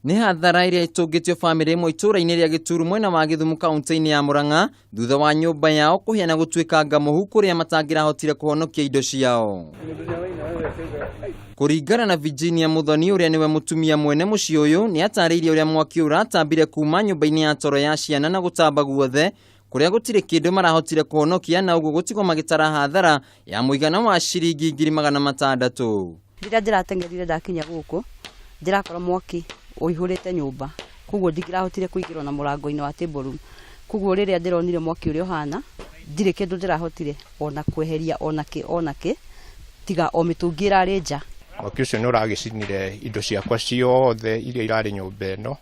Nĩ hathara iria itũngĩtio bamĩrĩ ĩmwe itũũra-inĩ rĩa Gĩturu mwena wa Gĩthumu kaunti-inĩ ya Murang'a thutha wa nyũmba yao kũhĩa na gũtuĩkanga mũhu kũrĩa matangĩrahotire kũhonokia indo ciao. Kũringana na Virginia Muthoni ũrĩa nĩwe mũtumia mwene mũciĩ ũyũ, nĩ atarĩirie ũrĩa mwaki ũratambire kuma nyũmba-inĩ ya toro ya ciana na gũtamba guothe kũrĩa gũtirĩ kĩndũ marahotire kũhonokia na ũguo gũtigwo magĩtara hathara ya mũigana wa ciringi 600,000. Rĩrĩa ndĩratengerire ndakinya gũkũ ndĩrakora mwaki ũihũrĩte nyũmba, koguo ndingĩrahotire kũingĩrwo na mũrango-inĩ wa table room. Koguo rĩrĩa ndĩronire mwaki ũrĩa ũhana ndirĩ kĩndũ ndĩrahotire ona kweheria ona kĩ tiga o mĩtũngi ĩrarĩ nja. Mwaki ũcio nĩ ũragĩcinire indo ciakwa ciothe iria irarĩ nyũmba ĩno,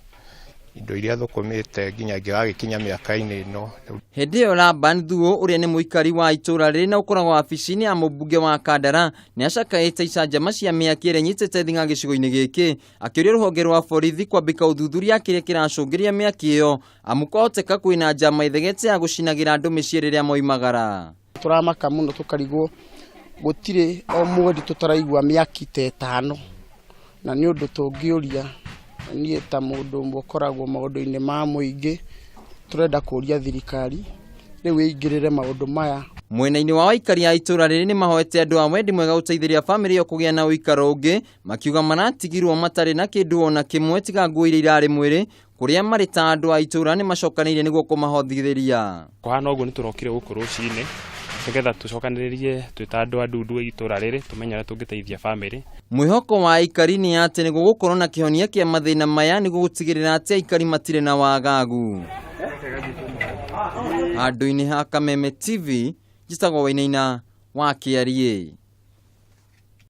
indo iria thũkũmĩte nginya ngĩgagĩkinya mĩaka-inĩ ĩno. Hĩndĩ ĩyo Laban Thuo ũrĩa nĩ mũikari wa itũũra rĩrĩ na ũkoragwo wabici-inĩ ya mũmbunge wa Kandara nĩ acakaĩte icanjama cia mĩaki ĩrĩa ĩnyitĩte thing'a gĩcigo-inĩ gĩkĩ, akĩũria rũhonge rwa borithi kwambĩka ũthuthuria kĩrĩa kĩracũngĩria mĩaki ĩyo amu kwahoteka kwĩna njama ĩthegete ya gũcinagĩra andũ mĩciĩ rĩrĩa moimagara. Tũramaka mũno tũkarigwo gũtirĩ o mweri tũtaraigua mĩaki ta ĩtano, na nĩ ũndũ tũngĩũria niĩ ta mũndũ ũmwe ũkoragwo maũndũ-inĩ ma mũingĩ tũrenda kũria thirikari rĩu ĩingĩrĩre maũndũ maya. Mwena-inĩ wa aikari a itũũra rĩrĩ nĩ mahoete andũ a wendi mwega gũteithĩrĩria bamĩrĩ ĩyo kũgĩa na ũikaro ũngĩ, makiuga maratigirwo matarĩ na kĩndũ ona kĩmwe tiga nguo iria irarĩ mwĩrĩ, kũrĩa marĩ ta andũ a itũũra nĩ macokanĩire nĩguo kũmahothithĩria. Kũhana ũguo nĩ tũrokire gũkũ rũcinĩ nĩgetha tũcokanĩrĩrie twĩ ta andũ a ndundu itũũra rĩrĩ tũmenye ũrĩa tũngĩteithia bamĩrĩ. Mwĩhoko wa aikari nĩ atĩ nĩguo gũkorwo na kĩhonia kĩa mathĩna maya nĩguo gũtigĩrĩra atĩ aikari matirĩ na wagagu. Handũ-inĩ ha Kameme TV, njĩtagwo Wainaina wa KRA.